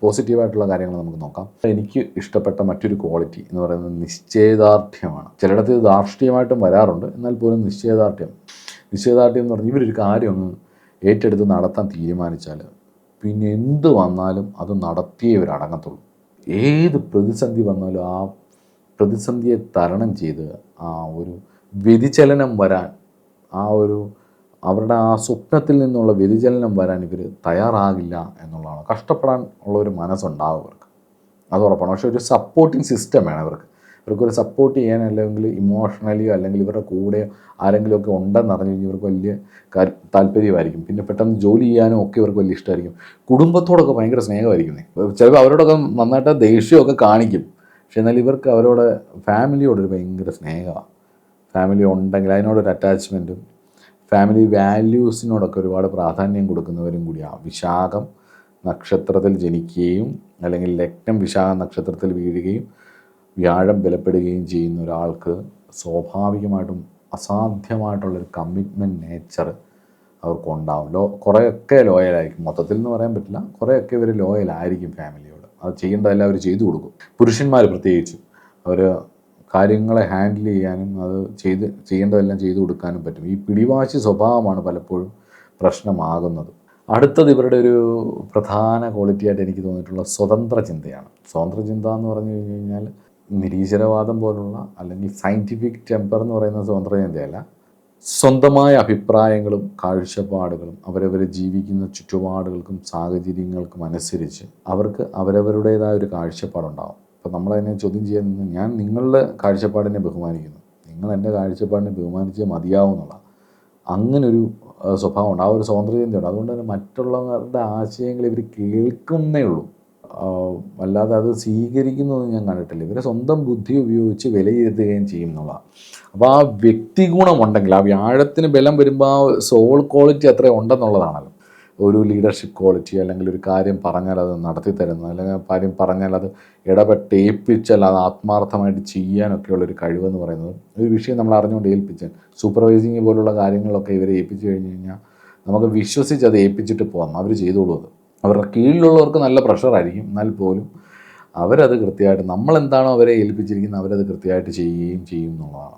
പോസിറ്റീവായിട്ടുള്ള കാര്യങ്ങൾ നമുക്ക് നോക്കാം. എനിക്ക് ഇഷ്ടപ്പെട്ട മറ്റൊരു ക്വാളിറ്റി എന്ന് പറയുന്നത് നിശ്ചയദാർഢ്യമാണ്. ചിലയിടത്ത് ഇത് ധാർഷ്ട്യമായിട്ടും വരാറുണ്ട്, എന്നാൽ പോലും നിശ്ചയദാർഢ്യം എന്ന് പറഞ്ഞാൽ ഇവരൊരു കാര്യം ഒന്ന് ഏറ്റെടുത്ത് നടത്താൻ തീരുമാനിച്ചാൽ പിന്നെ എന്ത് വന്നാലും അത് നടത്തിയേ ഇവർ അടങ്ങത്തുള്ളൂ. ഏത് പ്രതിസന്ധി വന്നാലും ആ പ്രതിസന്ധിയെ തരണം ചെയ്ത് ആ ഒരു വ്യതിചലനം വരാൻ, അവരുടെ ആ സ്വപ്നത്തിൽ നിന്നുള്ള വ്യതിചലനം വരാൻ ഇവർ തയ്യാറാകില്ല എന്നുള്ളതാണ്. കഷ്ടപ്പെടാൻ ഉള്ള ഒരു മനസ്സുണ്ടാവും ഇവർക്ക്, അത് ഉറപ്പാണ്. പക്ഷേ ഒരു സപ്പോർട്ടിങ് സിസ്റ്റം വേണം ഇവർക്കൊരു സപ്പോർട്ട് ചെയ്യാൻ, അല്ലെങ്കിൽ ഇമോഷണലിയോ അല്ലെങ്കിൽ ഇവരുടെ കൂടെ ആരെങ്കിലുമൊക്കെ ഉണ്ടെന്ന് അറിഞ്ഞു കഴിഞ്ഞാൽ ഇവർക്ക് വലിയ താല്പര്യമായിരിക്കും. പിന്നെ പെട്ടെന്ന് ജോലി ചെയ്യാനും ഒക്കെ ഇവർക്ക് വലിയ ഇഷ്ടമായിരിക്കും. കുടുംബത്തോടൊക്കെ ഭയങ്കര സ്നേഹമായിരിക്കും. ചിലപ്പോൾ അവരോടൊക്കെ നന്നായിട്ട് ദേഷ്യമൊക്കെ കാണിക്കും, പക്ഷെ എന്നാൽ ഇവർക്ക് അവരോട് ഫാമിലിയോടൊരു ഭയങ്കര സ്നേഹമാണ്. ഫാമിലി ഉണ്ടെങ്കിൽ അതിനോടൊരു അറ്റാച്ച്മെൻറ്റും ഫാമിലി വാല്യൂസിനോടൊക്കെ ഒരുപാട് പ്രാധാന്യം കൊടുക്കുന്നവരും കൂടിയാണ്. വിശാഖം നക്ഷത്രത്തിൽ ജനിക്കുകയും അല്ലെങ്കിൽ ലഗ്നം വിശാഖം നക്ഷത്രത്തിൽ വീഴുകയും വ്യാഴം ബലപ്പെടുകയും ചെയ്യുന്ന ഒരാൾക്ക് സ്വാഭാവികമായിട്ടും അസാധ്യമായിട്ടുള്ളൊരു കമ്മിറ്റ്മെൻറ്റ് നേച്ചർ അവർക്കുണ്ടാവും. കുറേയൊക്കെ ലോയലായിരിക്കും. മൊത്തത്തിൽ എന്ന് പറയാൻ പറ്റില്ല, കുറേയൊക്കെ ഇവർ ലോയലായിരിക്കും ഫാമിലിയോട്. അത് ചെയ്യേണ്ടതെല്ലാം അവർ ചെയ്തു കൊടുക്കും. പുരുഷന്മാർ പ്രത്യേകിച്ചും അവർ കാര്യങ്ങളെ ഹാൻഡിൽ ചെയ്യാനും അത് ചെയ്യേണ്ടതെല്ലാം ചെയ്തു കൊടുക്കാനും പറ്റും. ഈ പിടിവാശി സ്വഭാവമാണ് പലപ്പോഴും പ്രശ്നമാകുന്നത്. അടുത്തത് ഇവരുടെ ഒരു പ്രധാന ക്വാളിറ്റിയായിട്ട് എനിക്ക് തോന്നിയിട്ടുള്ള സ്വതന്ത്ര ചിന്തയാണ്. സ്വതന്ത്ര ചിന്ത എന്ന് പറഞ്ഞു കഴിഞ്ഞാൽ നിരീശ്വരവാദം പോലുള്ള അല്ലെങ്കിൽ സയൻറ്റിഫിക് ടെമ്പർ എന്ന് പറയുന്ന സ്വതന്ത്ര ചിന്തയല്ല. സ്വന്തമായ അഭിപ്രായങ്ങളും കാഴ്ചപ്പാടുകളും അവരവർ ജീവിക്കുന്ന ചുറ്റുപാടുകൾക്കും സാഹചര്യങ്ങൾക്കും അനുസരിച്ച് അവർക്ക് അവരവരുടേതായ ഒരു കാഴ്ചപ്പാടുണ്ടാകും. അപ്പോൾ നമ്മളതിനെ ചോദ്യം ചെയ്യാൻ നിന്ന് ഞാൻ നിങ്ങളുടെ കാഴ്ചപ്പാടിനെ ബഹുമാനിക്കുന്നു, നിങ്ങൾ എൻ്റെ കാഴ്ചപ്പാടിനെ ബഹുമാനിച്ചേ മതിയാവും എന്നുള്ള അങ്ങനൊരു സ്വഭാവമുണ്ട്. ആ ഒരു സ്വാതന്ത്ര്യതയുണ്ട്. അതുകൊണ്ട് തന്നെ മറ്റുള്ളവരുടെ ആശയങ്ങൾ ഇവർ കേൾക്കുന്നേ ഉള്ളൂ, അല്ലാതെ അത് സ്വീകരിക്കുന്നതൊന്നും ഞാൻ കണ്ടിട്ടില്ല. ഇവരെ സ്വന്തം ബുദ്ധി ഉപയോഗിച്ച് വിലയിരുത്തുകയും ചെയ്യും എന്നുള്ളതാണ്. അപ്പോൾ ആ വ്യക്തി ഗുണമുണ്ടെങ്കിൽ, ആ വ്യാഴത്തിന് ബലം വരുമ്പോൾ ആ സോൾ ക്വാളിറ്റി അത്ര ഉണ്ടെന്നുള്ളതാണല്ലോ. ഒരു ലീഡർഷിപ്പ് ക്വാളിറ്റി, അല്ലെങ്കിൽ ഒരു കാര്യം പറഞ്ഞാൽ അത് നടത്തി തരുന്നത്, അല്ലെങ്കിൽ കാര്യം പറഞ്ഞാൽ അത് ഇടപെട്ടേൽപ്പിച്ചാൽ അത് ആത്മാർത്ഥമായിട്ട് ചെയ്യാനൊക്കെയുള്ളൊരു കഴിവെന്ന് പറയുന്നത്, ഒരു വിഷയം നമ്മൾ അറിഞ്ഞുകൊണ്ട് ഏൽപ്പിച്ചാൽ സൂപ്പർവൈസിങ് പോലുള്ള കാര്യങ്ങളൊക്കെ ഇവരെ ഏൽപ്പിച്ചു കഴിഞ്ഞ് കഴിഞ്ഞാൽ നമുക്ക് വിശ്വസിച്ച് അത് ഏൽപ്പിച്ചിട്ട് പോകാം, അവർ ചെയ്തോളൂ. അത് അവരുടെ കീഴിലുള്ളവർക്ക് നല്ല പ്രഷറായിരിക്കും, എന്നാൽ പോലും അവരത് കൃത്യമായിട്ട് നമ്മളെന്താണോ അവരെ ഏൽപ്പിച്ചിരിക്കുന്നത് അവരത് കൃത്യമായിട്ട് ചെയ്യുകയും ചെയ്യും എന്നുള്ളതാണ്.